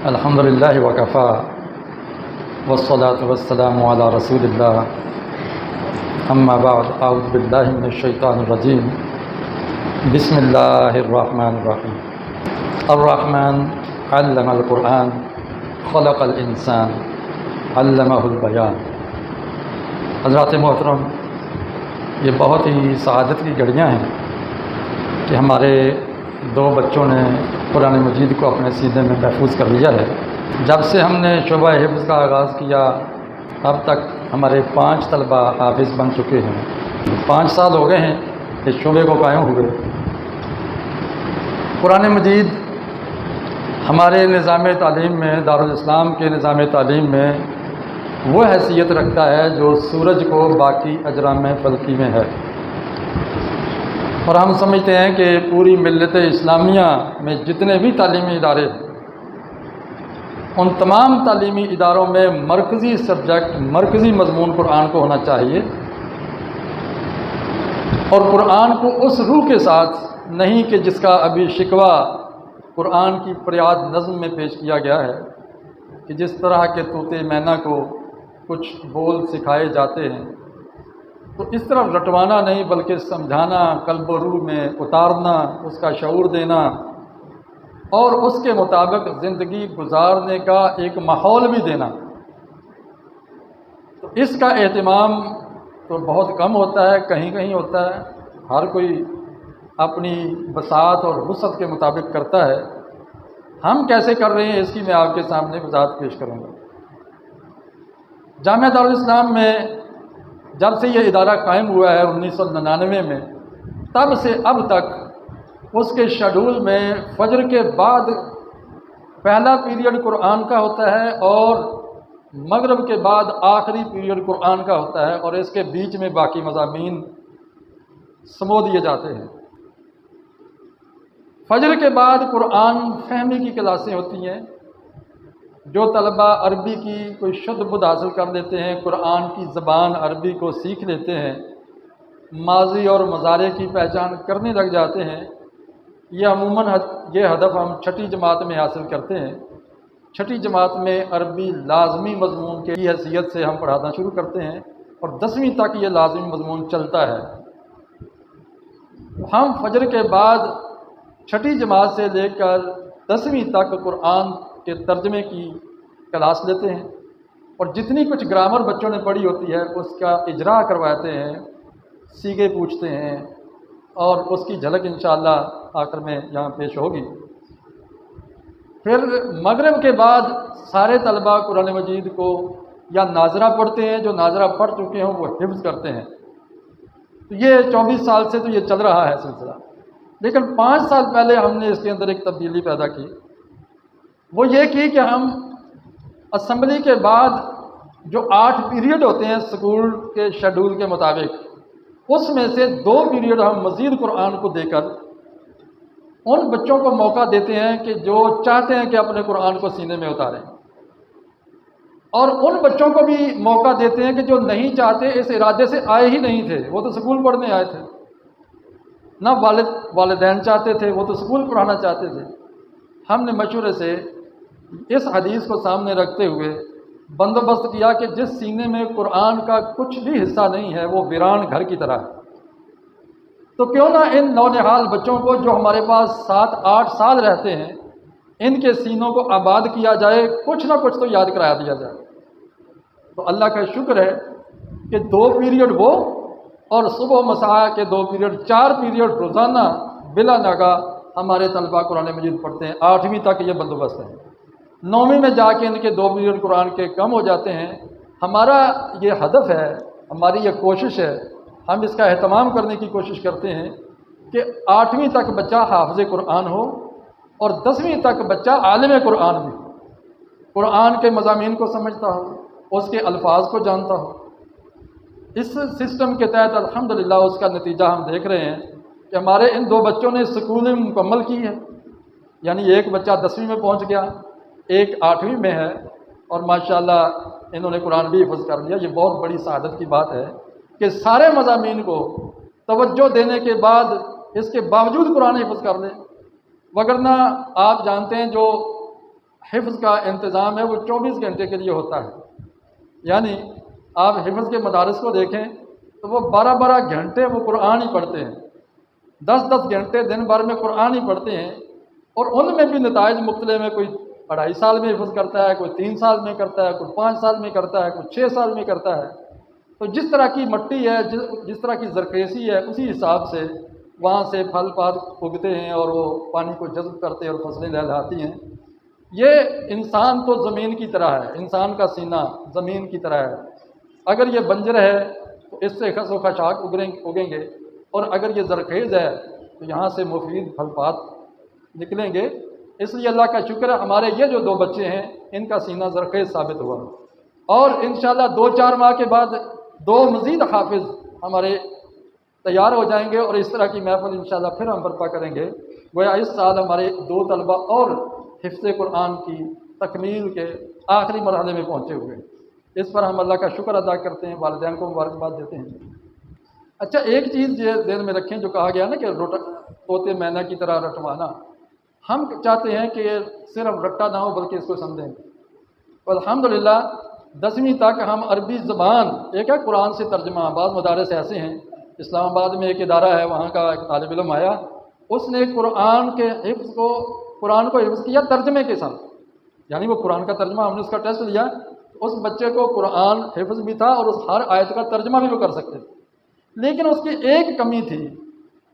الحمد للہ وکفا والصلاة والسلام علی رسول اللہ اما بعد اعوذ باللہ من الشیطان الرجیم بسم اللہ الرحمن الرحیم الرحمن علم القرآن خلق الانسان علمہ البیان۔ حضرات محترم، یہ بہت ہی سعادت کی گھڑیاں ہیں کہ ہمارے دو بچوں نے قرآن مجید کو اپنے سینے میں محفوظ کر لیا ہے۔ جب سے ہم نے شعبہ حفظ کا آغاز کیا اب تک ہمارے 5 طلبہ حافظ بن چکے ہیں۔ 5 سال ہو گئے ہیں اس شعبے کو قائم ہوئے۔ قرآن مجید ہمارے نظام تعلیم میں، دارالاسلام کے نظام تعلیم میں وہ حیثیت رکھتا ہے جو سورج کو باقی اجرام فلکی میں ہے، اور ہم سمجھتے ہیں کہ پوری ملت اسلامیہ میں جتنے بھی تعلیمی ادارے ہیں ان تمام تعلیمی اداروں میں مرکزی سبجیکٹ، مرکزی مضمون قرآن کو ہونا چاہیے، اور قرآن کو اس روح کے ساتھ نہیں کہ جس کا ابھی شکوہ قرآن کی فریاد نظم میں پیش کیا گیا ہے کہ جس طرح کے طوطے مینا کو کچھ بول سکھائے جاتے ہیں، تو اس طرح رٹوانا نہیں بلکہ سمجھانا، قلب و روح میں اتارنا، اس کا شعور دینا اور اس کے مطابق زندگی گزارنے کا ایک ماحول بھی دینا۔ تو اس کا اہتمام تو بہت کم ہوتا ہے، کہیں کہیں ہوتا ہے، ہر کوئی اپنی بساط اور وسعت کے مطابق کرتا ہے۔ ہم کیسے کر رہے ہیں اس کی میں آپ کے سامنے وضاحت پیش کروں گا۔ جامعہ دارالاسلام میں جب سے یہ ادارہ قائم ہوا ہے 1999 میں، تب سے اب تک اس کے شیڈول میں فجر کے بعد پہلا پیریڈ قرآن کا ہوتا ہے اور مغرب کے بعد آخری پیریڈ قرآن کا ہوتا ہے، اور اس کے بیچ میں باقی مضامین سمو دیے جاتے ہیں۔ فجر کے بعد قرآن فہمی کی کلاسیں ہوتی ہیں۔ جو طلبہ عربی کی کوئی شد بدھ حاصل کر لیتے ہیں، قرآن کی زبان عربی کو سیکھ لیتے ہیں، ماضی اور مضارع کی پہچان کرنے لگ جاتے ہیں، یہ عموماً یہ ہدف ہم 6ٹھی جماعت میں حاصل کرتے ہیں۔ 6ٹھی جماعت میں عربی لازمی مضمون کی حیثیت سے ہم پڑھانا شروع کرتے ہیں اور 10ویں تک یہ لازمی مضمون چلتا ہے۔ ہم فجر کے بعد 6ٹھی جماعت سے لے کر 10ویں تک قرآن کے ترجمے کی کلاس لیتے ہیں، اور جتنی کچھ گرامر بچوں نے پڑھی ہوتی ہے اس کا اجرا کرواتے ہیں، سیغے پوچھتے ہیں، اور اس کی جھلک انشاءاللہ آخر میں یہاں پیش ہوگی۔ پھر مغرب کے بعد سارے طلبہ قرآن مجید کو یا ناظرہ پڑھتے ہیں، جو ناظرہ پڑھ چکے ہوں وہ حفظ کرتے ہیں۔ تو یہ 24 سال سے تو یہ چل رہا ہے سلسلہ، لیکن 5 سال پہلے ہم نے اس کے اندر ایک تبدیلی پیدا کی۔ وہ یہ کی کہ ہم اسمبلی کے بعد جو 8 پیریڈ ہوتے ہیں اسکول کے شیڈول کے مطابق، اس میں سے 2 پیریڈ ہم مزید قرآن کو دے کر ان بچوں کو موقع دیتے ہیں کہ جو چاہتے ہیں کہ اپنے قرآن کو سینے میں اتاریں، اور ان بچوں کو بھی موقع دیتے ہیں کہ جو نہیں چاہتے، اس ارادے سے آئے ہی نہیں تھے، وہ تو اسکول پڑھنے آئے تھے، نہ والدین چاہتے تھے، وہ تو اسکول پڑھانا چاہتے تھے۔ ہم نے مشورے سے اس حدیث کو سامنے رکھتے ہوئے بندوبست کیا کہ جس سینے میں قرآن کا کچھ بھی حصہ نہیں ہے وہ ویران گھر کی طرح ہے، تو کیوں نہ ان نونہال بچوں کو جو ہمارے پاس 7-8 سال رہتے ہیں، ان کے سینوں کو آباد کیا جائے، کچھ نہ کچھ تو یاد کرا دیا جائے۔ تو اللہ کا شکر ہے کہ 2 پیریڈ وہ اور صبح مساء کے 2 پیریڈ، 4 پیریڈ روزانہ بلا ناغہ ہمارے طلبہ قرآن مجید پڑھتے ہیں۔ 8ویں تک یہ بندوبست ہے۔ 9ویں میں جا کے ان کے 2 پیریڈ قرآن کے کم ہو جاتے ہیں۔ ہمارا یہ ہدف ہے، ہماری یہ کوشش ہے، ہم اس کا اہتمام کرنے کی کوشش کرتے ہیں کہ 8ویں تک بچہ حافظ قرآن ہو اور 10ویں تک بچہ عالم قرآن بھی ہو، قرآن کے مضامین کو سمجھتا ہو، اس کے الفاظ کو جانتا ہو۔ اس سسٹم کے تحت الحمدللہ اس کا نتیجہ ہم دیکھ رہے ہیں کہ ہمارے ان 2 بچوں نے اسکولنگ مکمل کی ہے، یعنی ایک بچہ 10ویں میں پہنچ گیا، ایک 8ویں میں ہے، اور ماشاءاللہ انہوں نے قرآن بھی حفظ کر لیا۔ یہ بہت بڑی سعادت کی بات ہے کہ سارے مضامین کو توجہ دینے کے بعد اس کے باوجود قرآن حفظ کر لیں، وگرنہ آپ جانتے ہیں جو حفظ کا انتظام ہے وہ 24 گھنٹے کے لیے ہوتا ہے، یعنی آپ حفظ کے مدارس کو دیکھیں تو وہ 12 گھنٹے وہ قرآن ہی پڑھتے ہیں، 10 گھنٹے دن بھر میں قرآن ہی پڑھتے ہیں، اور ان میں بھی نتائج مختلف ہیں، کوئی 2.5 سال میں حفظ کرتا ہے، کوئی 3 سال میں کرتا ہے، کوئی 5 سال میں کرتا ہے، کوئی 6 سال میں کرتا ہے۔ تو جس طرح کی مٹی ہے، جس طرح کی زرخیزی ہے، اسی حساب سے وہاں سے پھل پاد اگتے ہیں اور وہ پانی کو جذب کرتے ہیں اور فصلیں لہلاتی ہیں۔ یہ انسان تو زمین کی طرح ہے، انسان کا سینہ زمین کی طرح ہے، اگر یہ بنجر ہے تو اس سے خس و خاشاک اگیں گے، اور اگر یہ زرخیز ہے تو یہاں سے مفید پھل پاد نکلیں گے۔ اس لیے اللہ کا شکر ہے ہمارے یہ جو 2 بچے ہیں ان کا سینہ زرخیز ثابت ہوا، اور انشاءاللہ 2-4 ماہ کے بعد 2 مزید حافظ ہمارے تیار ہو جائیں گے، اور اس طرح کی محفل انشاءاللہ پھر ہم برپا کریں گے۔ گویا اس سال ہمارے 2 طلبہ اور حفظ قرآن کی تکمیل کے آخری مرحلے میں پہنچے ہوئے ہیں، اس پر ہم اللہ کا شکر ادا کرتے ہیں، والدین کو مبارکباد دیتے ہیں۔ اچھا، ایک چیز یہ ذہن میں رکھیں جو کہا گیا نا کہ طوطے مینا کی طرح رٹوانا، ہم چاہتے ہیں کہ صرف رٹا نہ ہو بلکہ اس کو سمجھیں۔ تو الحمدللہ 10ویں تک ہم عربی زبان، ایک ہے قرآن سے ترجمہ، بعض مدارس ایسے ہیں، اسلام آباد میں ایک ادارہ ہے، وہاں کا ایک طالب علم آیا، اس نے قرآن کو حفظ کیا ترجمے کے ساتھ، یعنی وہ قرآن کا ترجمہ، ہم نے اس کا ٹیسٹ لیا، اس بچے کو قرآن حفظ بھی تھا اور اس ہر آیت کا ترجمہ بھی وہ کر سکتے تھے، لیکن اس کی ایک کمی تھی،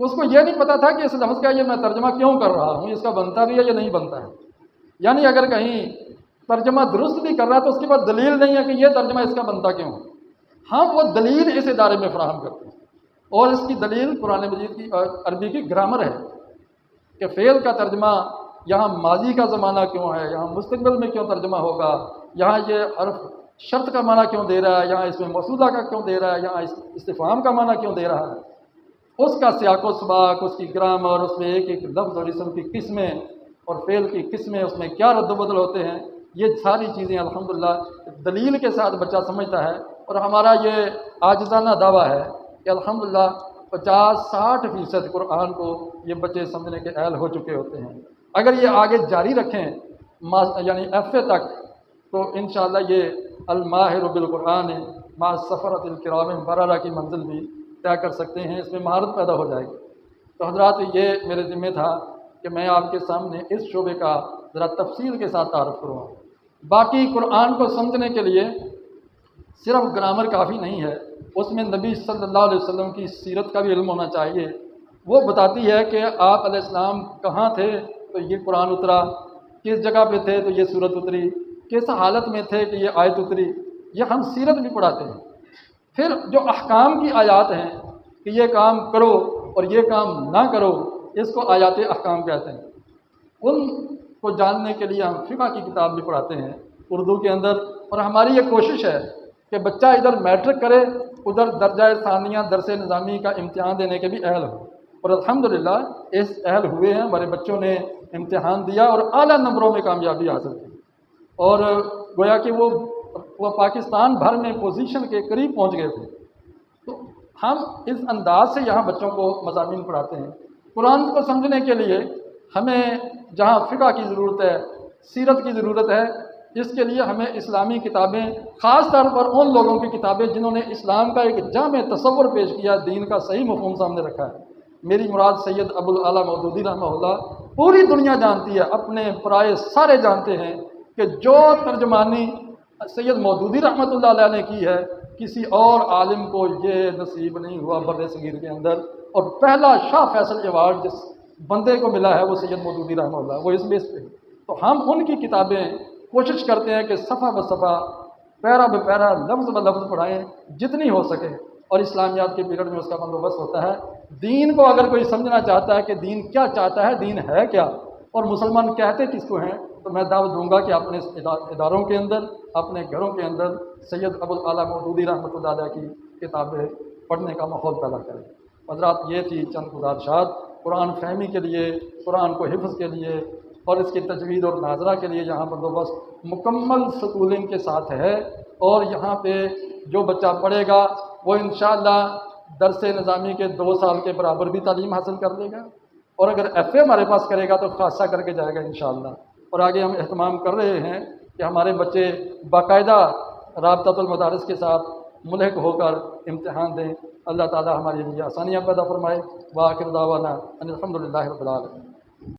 اس کو یہ نہیں پتا تھا کہ اس لفظ کا یہ میں ترجمہ کیوں کر رہا ہوں، اس کا بنتا بھی ہے یا نہیں بنتا ہے، یعنی اگر کہیں ترجمہ درست بھی کر رہا ہے تو اس کے بعد دلیل نہیں ہے کہ یہ ترجمہ اس کا بنتا کیوں ہے۔ ہم وہ دلیل اس ادارے میں فراہم کرتے ہیں، اور اس کی دلیل قرآن مجید کی عربی کی گرامر ہے کہ فعل کا ترجمہ یہاں ماضی کا زمانہ کیوں ہے، یہاں مستقبل میں کیوں ترجمہ ہوگا، یہاں یہ حرف شرط کا معنی کیوں دے رہا ہے، یہاں اس میں موصولہ کا کیوں دے رہا ہے، یہاں استفہام کا معنی کیوں دے رہا ہے، اس کا سیاق و سباق، اس کی گرامر، اس میں ایک ایک لفظ اور اسم کی قسمیں اور فعل کی قسمیں، اس میں کیا رد و بدل ہوتے ہیں، یہ ساری چیزیں الحمدللہ دلیل کے ساتھ بچہ سمجھتا ہے، اور ہمارا یہ عاجزانہ دعویٰ ہے کہ الحمدللہ 50-60% قرآن کو یہ بچے سمجھنے کے اہل ہو چکے ہوتے ہیں۔ اگر یہ آگے جاری رکھیں یعنی ایف اے تک، تو انشاءاللہ یہ الماہر بالقرآن مع السفرۃ الکرام بررہ کی منزل بھی طے کر سکتے ہیں، اس میں مہارت پیدا ہو جائے گی۔ تو حضرات، یہ میرے ذمہ تھا کہ میں آپ کے سامنے اس شعبے کا ذرا تفصیل کے ساتھ تعارف کروں۔ باقی قرآن کو سمجھنے کے لیے صرف گرامر کافی نہیں ہے، اس میں نبی صلی اللہ علیہ وسلم کی سیرت کا بھی علم ہونا چاہیے۔ وہ بتاتی ہے کہ آپ علیہ السلام کہاں تھے تو یہ قرآن اترا، کس جگہ پہ تھے تو یہ سورت اتری، کس حالت میں تھے کہ یہ آیت اتری، یہ ہم سیرت بھی پڑھاتے ہیں۔ پھر جو احکام کی آیات ہیں کہ یہ کام کرو اور یہ کام نہ کرو، اس کو آیات احکام کہتے ہیں، ان کو جاننے کے لیے ہم فقہ کی کتاب بھی پڑھاتے ہیں اردو کے اندر، اور ہماری یہ کوشش ہے کہ بچہ ادھر میٹرک کرے، ادھر درجہ ثانیہ درس نظامی کا امتحان دینے کے بھی اہل ہو، اور الحمدللہ اس اہل ہوئے ہیں، ہمارے بچوں نے امتحان دیا اور اعلیٰ نمبروں میں کامیابی حاصل کی، اور گویا کہ وہ پاکستان بھر میں پوزیشن کے قریب پہنچ گئے تھے۔ تو ہم اس انداز سے یہاں بچوں کو مضامین پڑھاتے ہیں۔ قرآن کو سمجھنے کے لیے ہمیں جہاں فقہ کی ضرورت ہے، سیرت کی ضرورت ہے، اس کے لیے ہمیں اسلامی کتابیں، خاص طور پر ان لوگوں کی کتابیں جنہوں نے اسلام کا ایک جامع تصور پیش کیا، دین کا صحیح مفہوم سامنے رکھا ہے۔ میری مراد سید ابوالعلا مودودی رحمہ اللہ، پوری دنیا جانتی ہے، اپنے پرائے سارے جانتے ہیں کہ جو ترجمانی سید مودودی رحمۃ اللہ علیہ نے کی ہے، کسی اور عالم کو یہ نصیب نہیں ہوا بر صغیر کے اندر، اور پہلا شاہ فیصل ایوارڈ جس بندے کو ملا ہے وہ سید مودودی رحمہ اللہ، وہ اس بیس پہ۔ تو ہم ان کی کتابیں کوشش کرتے ہیں کہ صفحہ بہ صفحہ، پیرا بہ پیرا، لفظ بہ لفظ پڑھائیں جتنی ہو سکے، اور اسلامیات کے پیریڈ میں اس کا بندوبست ہوتا ہے۔ دین کو اگر کوئی سمجھنا چاہتا ہے کہ دین کیا چاہتا ہے، دین ہے کیا، اور مسلمان کہتے کس کو ہیں، تو میں دعوت دوں گا کہ اپنے اداروں کے اندر، اپنے گھروں کے اندر سید ابوالعلا مودودی رحمۃ اللہ علیہ کی کتابیں پڑھنے کا ماحول پیدا کریں۔ حضرات، یہ تھی چند گزارشات قرآن فہمی کے لیے، قرآن کو حفظ کے لیے، اور اس کی تجوید اور ناظرہ کے لیے یہاں بندوبست مکمل سکولنگ کے ساتھ ہے، اور یہاں پہ جو بچہ پڑھے گا وہ انشاءاللہ درس نظامی کے 2 سال کے برابر بھی تعلیم حاصل کر لے گا، اور اگر ایف اے ہمارے پاس کرے گا تو خاصہ کر کے جائے گا انشاءاللہ۔ اور آگے ہم اہتمام کر رہے ہیں کہ ہمارے بچے باقاعدہ رابطۃ المدارس کے ساتھ ملحق ہو کر امتحان دیں۔ اللہ تعالی ہمارے لیے آسانیاں پیدا فرمائے۔ وآخر دعوانا ان الحمد للہ رب العالمین۔